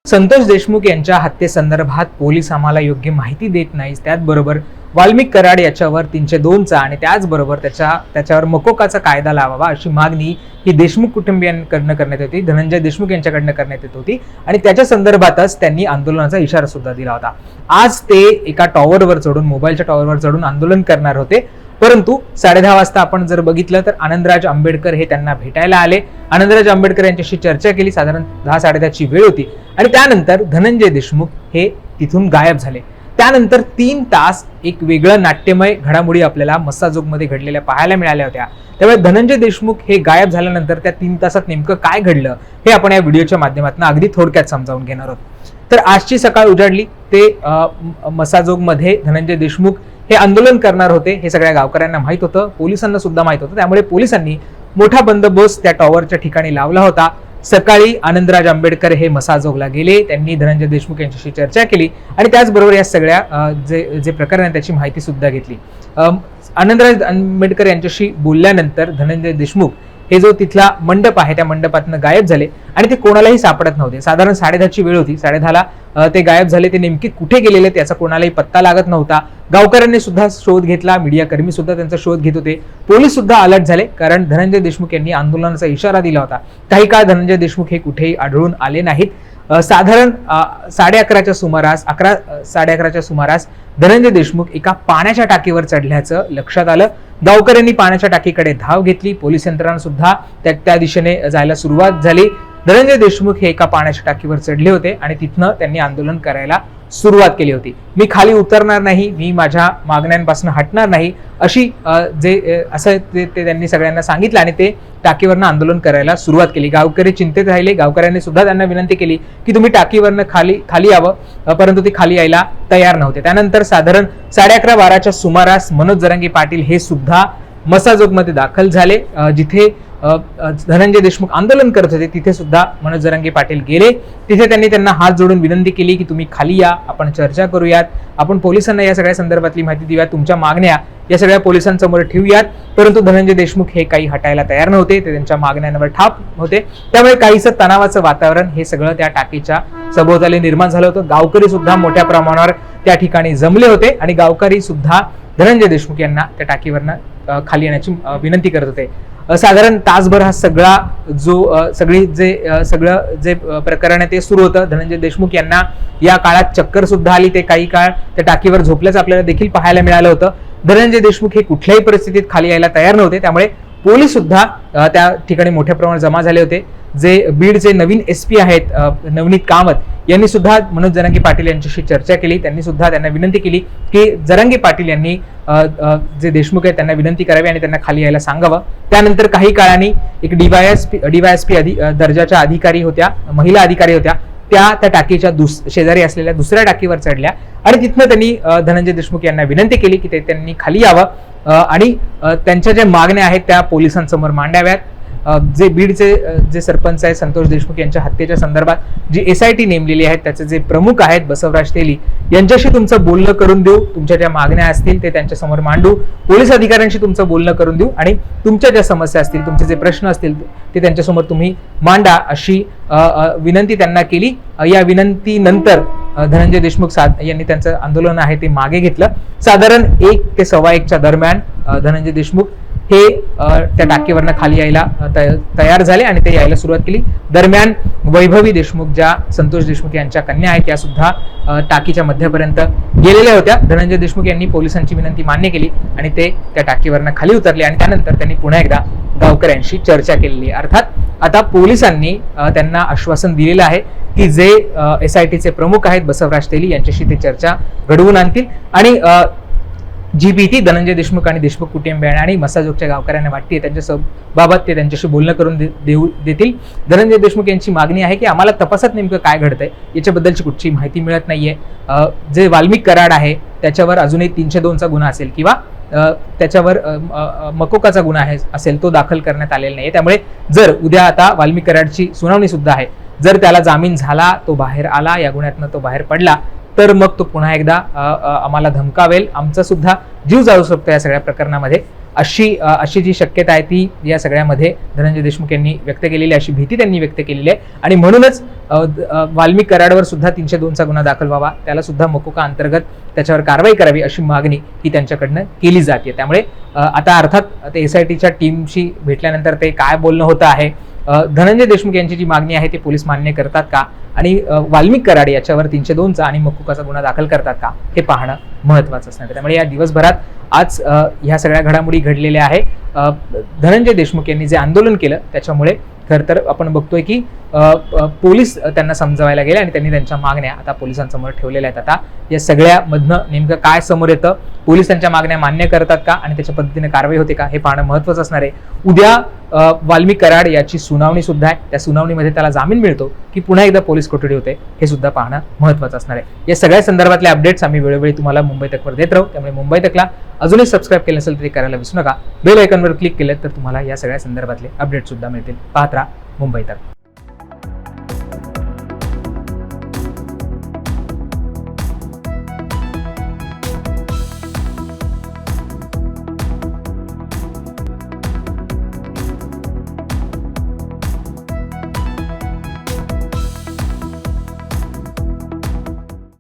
संतोष देशमुख यांच्या हत्येसंदर्भात पोलीस आम्हाला योग्य माहिती देत नाहीत, त्याचबरोबर वाल्मिक कराड याच्यावर 302चा आणि त्याचबरोबर त्याच्यावर मकोकाचा कायदा लावावा अशी मागणी ही देशमुख कुटुंबियांकडून करण्यात येते, धनंजय देशमुख यांच्याकडनं करण्यात येत होती आणि त्याच्या संदर्भातच त्यांनी आंदोलनाचा इशारा सुद्धा दिला होता। आज ते एका टॉवरवर चढून, मोबाईलच्या टॉवरवर चढून आंदोलन करणार होते, परंतु 10:30 वाजता आपण जर बघितलं तर आनंदराज आंबेडकर हे त्यांना भेटायला आले। आनंदराज आंबेडकर यांच्याशी चर्चा केली, साधारण 10-10:30 ची वेळ होती आणि त्यानंतर धनंजय देशमुख हे तिथून गायब झाले। त्यानंतर 3 तास एक वेगळं नाट्यमय घडामोडी आपल्याला मस्साजोगमध्ये घडलेल्या पाहायला मिळाल्या होत्या। त्यामुळे धनंजय देशमुख हे गायब झाल्यानंतर त्या 3 तासात नेमकं काय घडलं हे आपण या व्हिडिओच्या माध्यमातून अगदी थोडक्यात समजावून घेणार आहोत। तर आजची सकाळ उजाडली, ते मस्साजोगमध्ये धनंजय देशमुख हे आंदोलन करणार होते हे सगळ्या गावकऱ्यांना माहित होतं, पोलिसांना सुद्धा माहित होतं, त्यामुळे पोलिसांनी मोठा बंदोबस्त त्या टॉवरच्या ठिकाणी लावला होता। सकाळी आनंदराज आंबेडकर हे मसाजोगला गेले, त्यांनी धनंजय देशमुख यांच्याशी चर्चा केली आणि त्याचबरोबर या सगळ्या जे प्रकरण आहे त्याची माहिती सुद्धा घेतली। आनंदराज आंबेडकर यांच्याशी बोलल्यानंतर धनंजय देशमुख हे जो तिथला मंडप आहे त्या मंडपातून गायब झाले आणि ते कोणालाही सापडत नव्हते। साधारण 10:30 ची वेळ होती, 10:30ला ते गायब झाले। ते नेमके कुठे गेलेले त्याचा कोणालाही पत्ता लागत नव्हता। गावकऱ्यांनी सुद्धा शोध घेतला, मीडिया कर्मी सुद्धा त्यांचा शोध घेत होते, पोलीस सुद्धा अलर्ट झाले, कारण धनंजय देशमुख यांनी आंदोलनाचा इशारा दिला होता। काही काळ धनंजय देशमुख हे कुठेही आढळून आले नाहीत। साधारण 11:30च्या सुमारास 11:30च्या सुमारास धनंजय देशमुख एका पाण्याच्या टाकीवर चढल्याचं लक्षात आलं। गावकऱ्यांनी पाण्याच्या टाकीकडे धाव घेतली, पोलीस यंत्रणा सुद्धा त्या दिशेने जायला सुरुवात झाली। धनंजय देशमुख हे एका पाण्याच्या टाकीवर चढले होते आणि तिथनं त्यांनी आंदोलन करायला सुरुवात केली होती। मी खाली उतरणार नाही, मी माझ्या मागण्यांपासून हटणार नाही, अशी असं त्यांनी सगळ्यांना सांगितलं आणि ते टाकीवरनं आंदोलन करायला सुरुवात केली। गावकरी चिंतेत राहिले, गावकऱ्यांनी सुद्धा त्यांना विनंती केली की तुम्ही टाकीवरनं खाली यावं, परंतु ते खाली यायला तयार नव्हते। त्यानंतर साधारण 11:30-12च्या सुमारास मनोज जरांगे पाटील हे सुद्धा मसाजोगमध्ये दाखल झाले। जिथे धनंजय देशमुख आंदोलन करत होते तिथे सुद्धा मनोज जरांगे पाटील गेले। तिथे त्यांना हात जोडून विनंती केली की तुम्ही खाली या, आपण चर्चा करूयात, आपण पोलिसांना या सगळ्या संदर्भातली माहिती देऊयात, तुमच्या मागण्या या सगळ्या पोलिसांसमोर ठेवूयात। परंतु धनंजय देशमुख हे काही हटायला तयार नव्हते, ते त्यांच्या मागण्यांवर ठाप होते। त्यामुळे काहीसं तणावाचं वातावरण हे सगळं त्या टाकीच्या सभोवताली निर्माण झालं होतं। गावकरी सुद्धा मोठ्या प्रमाणावर त्या ठिकाणी जमले होते आणि गावकरी सुद्धा धनंजय देशमुख यांना त्या टाकीवरनं खाली येण्याची विनंती करत होते। साधारण तासभर हा सगळं जे प्रकरण आहे ते सुरू होतं। धनंजय देशमुख यांना या काळात चक्कर सुद्धा आली, ते काही काळ त्या टाकीवर झोपल्याचं आपल्याला देखील पाहायला मिळालं होतं। धनंजय देशमुख हे कुठल्याही परिस्थितीत खाली यायला तयार नव्हते, त्यामुळे पोलीस सुद्धा त्या ठिकाणी मोठ्या प्रमाणात जमा झाले होते। जे बीडचे नवीन SP आहेत नवनीत कामत यांनी सुद्धा मनोज जरांगे पाटील यांच्याशी चर्चा केली। त्यांनी सुद्धा त्यांना विनंती केली की जरांगे पाटील यांनी जे देशमुख आहेत त्यांना विनंती करावी आणि त्यांना खाली यायला सांगावं। त्यानंतर काही काळाने एक DYSP दर्जाच्या अधिकारी होत्या, महिला अधिकारी होत्या, त्या टाकीच्या शेजारी असलेल्या दुसऱ्या टाकीवर चढल्या आणि तिथनं त्यांनी धनंजय देशमुख यांना विनंती केली की त्यांनी खाली यावं आणि त्यांच्या ज्या मागण्या आहेत त्या पोलिसांसमोर मांडाव्यात। जे बीडचे जे सरपंच आहेत संतोष देशमुख यांच्या हत्येच्या संदर्भात जी SIT नेमलेली आहेत त्याचे जे प्रमुख आहेत बसवराज तेली यांच्याशी तुमचं बोलणं करून देऊ, तुमच्या ज्या मागण्या असतील ते त्यांच्या समोर मांडू, पोलीस अधिकाऱ्यांशी तुमचं बोलणं करून देऊ आणि तुमच्या ज्या समस्या असतील, तुमचे जे प्रश्न असतील ते त्यांच्यासमोर तुम्ही मांडा, अशी विनंती त्यांना केली। या विनंतीनंतर धनंजय देशमुख यांनी त्यांचं आंदोलन आहे ते मागे घेतलं। साधारण 1 ते 1:15च्या दरम्यान धनंजय देशमुख हे त्या टाकीवरनं खाली यायला तयार झाले आणि ते यायला सुरुवात केली। दरम्यान वैभवी देशमुख, ज्या संतोष देशमुख यांच्या कन्या आहेत, त्या सुद्धा टाकीच्या मध्यापर्यंत गेलेल्या होत्या। धनंजय देशमुख यांनी पोलिसांची विनंती मान्य केली आणि ते त्या टाकीवरनं खाली उतरले आणि त्यानंतर त्यांनी पुन्हा एकदा गावकऱ्यांशी चर्चा केलेली आहे। अर्थात आता पोलिसांनी त्यांना आश्वासन दिलेलं आहे की जे SITचे प्रमुख आहेत बसवराज तेली यांच्याशी ते चर्चा घडवून आणतील आणि जी भीती धनंजय देशमुख आणि देशमुख कुटुंबियांना आणि मसाजोगच्या गावकऱ्यांना वाटते त्यांच्या बाबत ते त्यांच्याशी बोलणं करून देतील। धनंजय देशमुख यांची मागणी आहे की आम्हाला तपासात नेमकं काय घडतंय याच्याबद्दलची कुठची माहिती मिळत नाहीये। जे वाल्मिक कराड आहे त्याच्यावर अजूनही 302चा गुन्हा असेल किंवा त्याच्यावर मकोकाचा गुन्हा असेल तो दाखल करण्यात आलेला नाहीये। त्यामुळे जर उद्या आता वाल्मिक कराडची सुनावणी सुद्धा आहे, जर त्याला जामीन झाला, तो बाहेर आला, या गुन्ह्यातनं तो बाहेर पडला तर मग तो पुन्हा एकदा आम्हाला धमकावेल, आमचा सुद्धा जीव जाऊ शकतो या सगळ्या प्रकरणामध्ये, अशी जी शक्यता आहे ती या सगळ्यामध्ये धनंजय देशमुख यांनी व्यक्त केलेली, अशी भीती त्यांनी व्यक्त केलेली आहे. आणि म्हणूनच वाल्मिक कराडवर सुद्धा 302चा गुन्हा दाखल व्हावा, त्याला सुद्धा मकोका अंतर्गत त्याच्यावर कारवाई करावी अशी मागणी ही त्यांच्याकडनं केली जाते. त्यामुळे आता अर्थात ते SITच्या टीमशी भेटल्यानंतर ते काय बोलणं होतं आहे, धनंजय देशमुख यांची जी मागणी आहे ती पोलीस मान्य करतात का, आणि वाल्मिक कराड याच्यावर 302चा आणि मकोकाचा गुन्हा दाखल करतात का, हे पाहणं महत्त्वाचं असणार. त्यामुळे या दिवसभरात आज ह्या सगळ्या घडामोडी घडलेल्या आहे. धनंजय देशमुख यांनी जे आंदोलन केलं त्याच्यामुळे खरं तर आपण बघतोय की पोलीस त्यांना समजावायला गेले आणि त्यांनी त्यांच्या मागण्या आता पोलिसांसमोर ठेवलेल्या आहेत. आता या सगळ्यामधनं नेमकं काय समोर येतं, पोलीस त्यांच्या मागण्या मान्य करतात का आणि त्याच्या पद्धतीने कारवाई होते का, हे पाहणं महत्त्वाचं असणार आहे. उद्या वाल्मिक कराड याची सुनावणी सुद्धा आहे. त्या सुनावणीमध्ये त्याला जामीन मिळतो की पुन्हा एकदा पोलीस कोठडी होते, हे सुद्धा पाहणं महत्त्वाचं असणार आहे. या सगळ्या संदर्भातले अपडेट्स आम्ही वेळोवेळी तुम्हाला मुंबई तकवर देत राहू. त्यामुळे मुंबई तकला अजूनही सबस्क्राईब केलं नसेल तरी करायला विसरू नका. बेल आयकॉनवर क्लिक केलं तर तुम्हाला या सगळ्या संदर्भातले अपडेट सुद्धा मिळतील. पाहत राहा मुंबई तक.